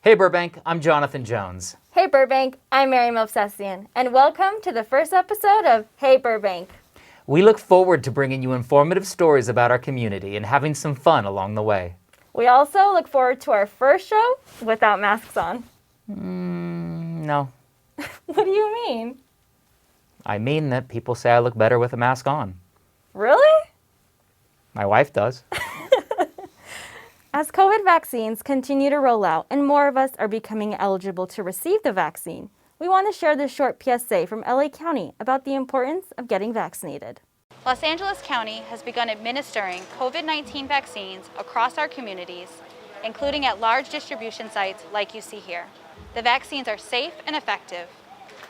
Hey Burbank, I'm Jonathan Jones. Hey Burbank, I'm Mary Movsesian, and welcome to the first episode of Hey Burbank. We look forward to bringing you informative stories about our community and having some fun along the way. We also look forward to our first show without masks on. No. What do you mean? I mean that people say I look better with a mask on. Really? My wife does. As COVID vaccines continue to roll out and more of us are becoming eligible to receive the vaccine, we want to share this short PSA from LA County about the importance of getting vaccinated. Los Angeles County has begun administering COVID-19 vaccines across our communities, including at large distribution sites like you see here. The vaccines are safe and effective.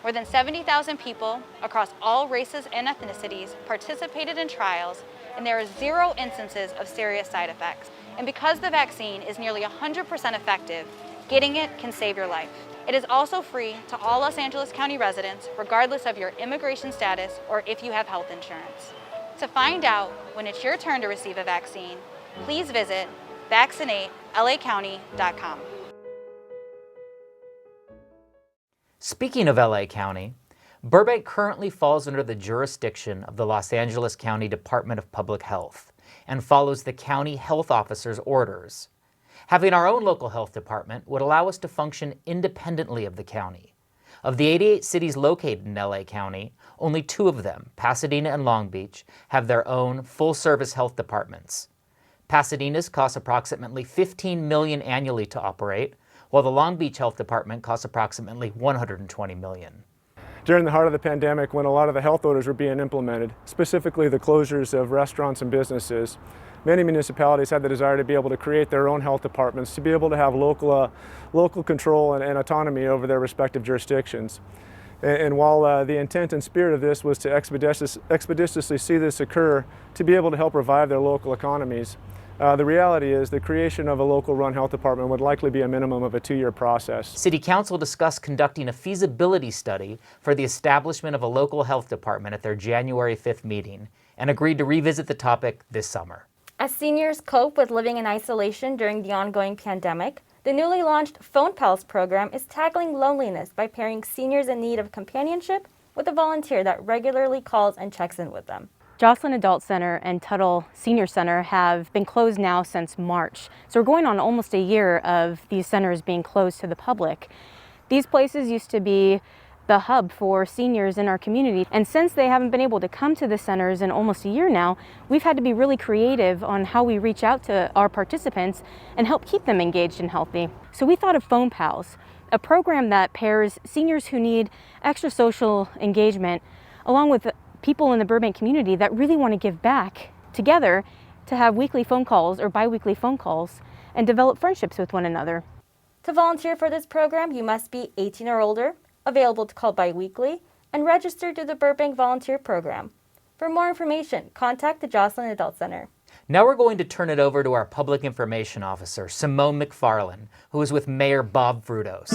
More than 70,000 people across all races and ethnicities participated in trials, and there are 0 instances of serious side effects. And because the vaccine is nearly 100% effective, getting it can save your life. It is also free to all Los Angeles County residents, regardless of your immigration status or if you have health insurance. To find out when it's your turn to receive a vaccine, please visit vaccinatelacounty.com. Speaking of LA County, Burbank currently falls under the jurisdiction of the Los Angeles County Department of Public Health and follows the county health officer's orders. Having our own local health department would allow us to function independently of the county. Of the 88 cities located in LA County, only 2 of them, Pasadena and Long Beach, have their own full-service health departments. Pasadena's costs approximately $15 million annually to operate, while the Long Beach Health Department costs approximately $120 million. During the heart of the pandemic, when a lot of the health orders were being implemented, specifically the closures of restaurants and businesses, many municipalities had the desire to be able to create their own health departments, to be able to have local control and autonomy over their respective jurisdictions. And while the intent and spirit of this was to expeditiously see this occur, to be able to help revive their local economies, the reality is the creation of a local run health department would likely be a minimum of a 2-year process. City Council discussed conducting a feasibility study for the establishment of a local health department at their January 5th meeting and agreed to revisit the topic this summer. As seniors cope with living in isolation during the ongoing pandemic, the newly launched Phone Pals program is tackling loneliness by pairing seniors in need of companionship with a volunteer that regularly calls and checks in with them. Joslyn Adult Center and Tuttle Senior Center have been closed now since March. So we're going on almost a year of these centers being closed to the public. These places used to be the hub for seniors in our community. And since they haven't been able to come to the centers in almost a year now, we've had to be really creative on how we reach out to our participants and help keep them engaged and healthy. So we thought of Phone Pals, a program that pairs seniors who need extra social engagement along with people in the Burbank community that really want to give back together to have weekly phone calls or bi-weekly phone calls and develop friendships with one another. To volunteer for this program, you must be 18 or older, available to call bi-weekly, and registered to the Burbank Volunteer Program. For more information, contact the Joslyn Adult Center. Now we're going to turn it over to our Public Information Officer, Simone McFarland, who is with Mayor Bob Frutos.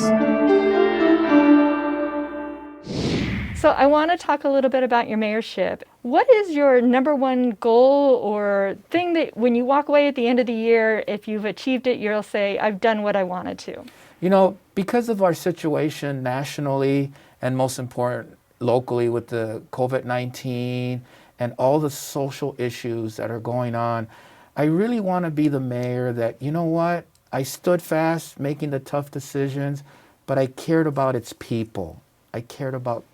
So I want to talk a little bit about your mayorship. What is your number one goal or thing that when you walk away at the end of the year, if you've achieved it, you'll say, I've done what I wanted to? You know, because of our situation nationally and most important locally with the COVID-19 and all the social issues that are going on, I really want to be the mayor that, you know what, I stood fast making the tough decisions, but I cared about its people. I cared about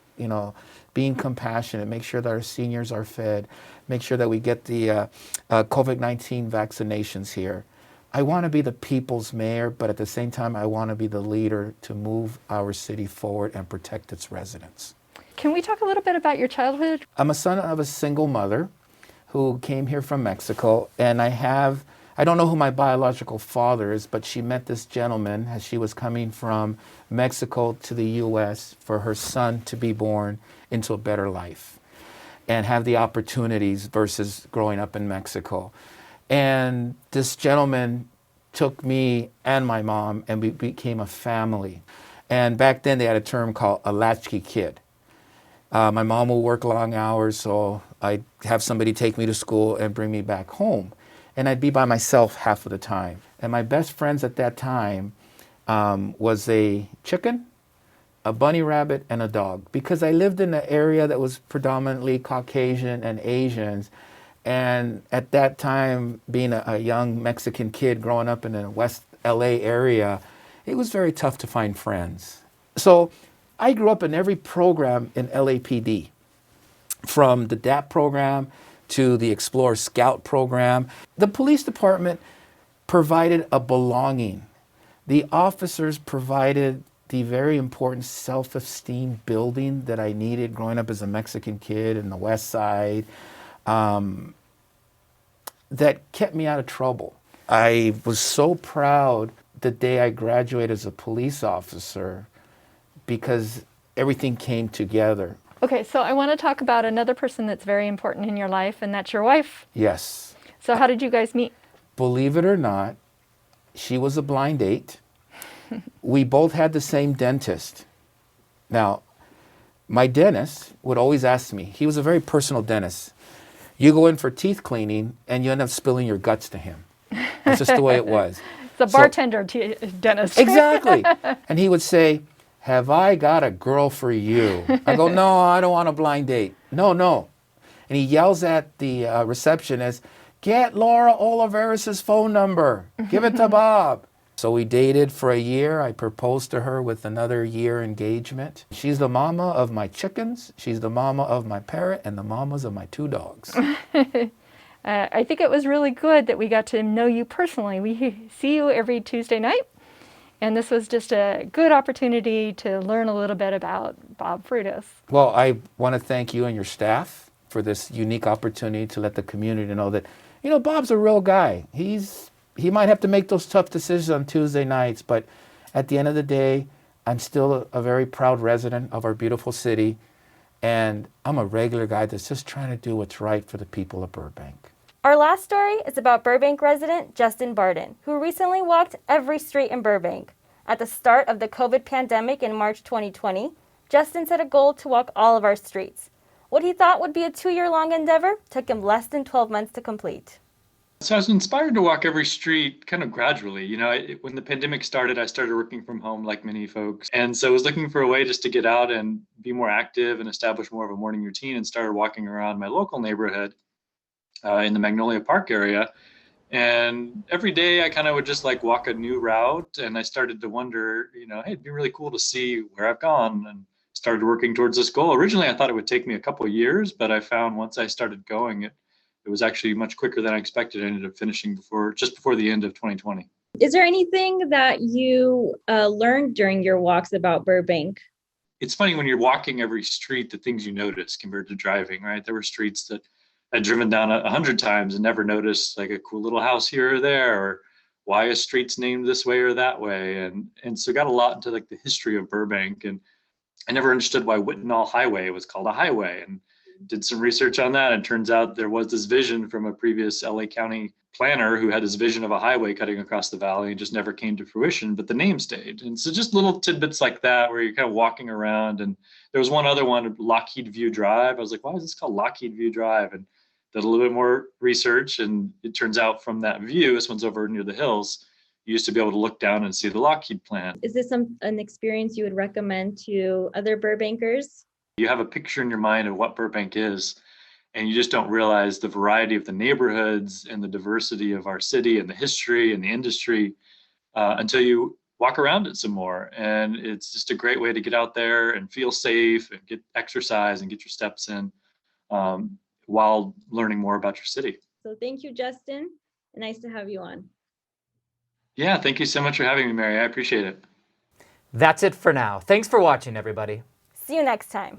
being compassionate, make sure that our seniors are fed, make sure that we get the COVID-19 vaccinations here. I want to be the people's mayor, but at the same time, I want to be the leader to move our city forward and protect its residents. Can we talk a little bit about your childhood? I'm a son of a single mother who came here from Mexico, and I don't know who my biological father is, but she met this gentleman as she was coming from Mexico to the U.S. for her son to be born into a better life and have the opportunities versus growing up in Mexico. And this gentleman took me and my mom, and we became a family. And back then they had a term called a latchkey kid. My mom would work long hours, so I'd have somebody take me to school and bring me back home. And I'd be by myself half of the time. And my best friends at that time was a chicken, a bunny rabbit, and a dog, because I lived in an area that was predominantly Caucasian and Asians. And at that time, being a young Mexican kid growing up in the West LA area, it was very tough to find friends. So I grew up in every program in LAPD, from the DAP program to the Explore Scout program. The police department provided a belonging. The officers provided the very important self-esteem building that I needed growing up as a Mexican kid in the West Side, that kept me out of trouble. I was so proud the day I graduated as a police officer because everything came together. Okay, so I want to talk about another person that's very important in your life, and that's your wife. Yes. So how did you guys meet? Believe it or not, she was a blind date. We both had the same dentist. Now, my dentist would always ask me, he was a very personal dentist, you go in for teeth cleaning and you end up spilling your guts to him. That's just the way it was. It's a bartender dentist. Exactly. And he would say, have I got a girl for you? I go, no, I don't want a blind date. No, no. And he yells at the receptionist, get Laura Oliveris' phone number. Give it to Bob. So we dated for a year. I proposed to her with another year engagement. She's the mama of my chickens. She's the mama of my parrot and the mamas of my 2 dogs. I think it was really good that we got to know you personally. We see you every Tuesday night, and this was just a good opportunity to learn a little bit about Bob Frutos. Well, I want to thank you and your staff for this unique opportunity to let the community know that, you know, Bob's a real guy. He might have to make those tough decisions on Tuesday nights, but at the end of the day, I'm still a very proud resident of our beautiful city, and I'm a regular guy that's just trying to do what's right for the people of Burbank. Our last story is about Burbank resident Justin Barden, who recently walked every street in Burbank. At the start of the COVID pandemic in March 2020, Justin set a goal to walk all of our streets. What he thought would be a 2-year-long endeavor took him less than 12 months to complete. So I was inspired to walk every street kind of gradually. You know, when the pandemic started, I started working from home like many folks. And so I was looking for a way just to get out and be more active and establish more of a morning routine, and started walking around my local neighborhood in the Magnolia Park area. And every day I kind of would just like walk a new route. And I started to wonder, you know, hey, it'd be really cool to see where I've gone, and started working towards this goal. Originally, I thought it would take me a couple of years, but I found once I started going, it was actually much quicker than I expected. I ended up finishing just before the end of 2020. Is there anything that you learned during your walks about Burbank? It's funny when you're walking every street, the things you notice compared to driving, right? There were streets that I'd driven down 100 times and never noticed like a cool little house here or there, or why a street's named this way or that way. And so got a lot into like the history of Burbank. And I never understood why Whitnall Highway was called a highway, and did some research on that. And turns out there was this vision from a previous LA County planner who had this vision of a highway cutting across the valley, and just never came to fruition, but the name stayed. And so just little tidbits like that where you're kind of walking around. And there was one other one, Lockheed View Drive. I was like, why is this called Lockheed View Drive? And did a little bit more research, and it turns out from that view, this one's over near the hills, you used to be able to look down and see the Lockheed plant. Is this an experience you would recommend to other Burbankers? You have a picture in your mind of what Burbank is, and you just don't realize the variety of the neighborhoods and the diversity of our city and the history and the industry until you walk around it some more. And it's just a great way to get out there and feel safe and get exercise and get your steps in while learning more about your city. So thank you, Justin. Nice to have you on. Yeah, thank you so much for having me, Mary. I appreciate it. That's it for now. Thanks for watching, everybody. See you next time.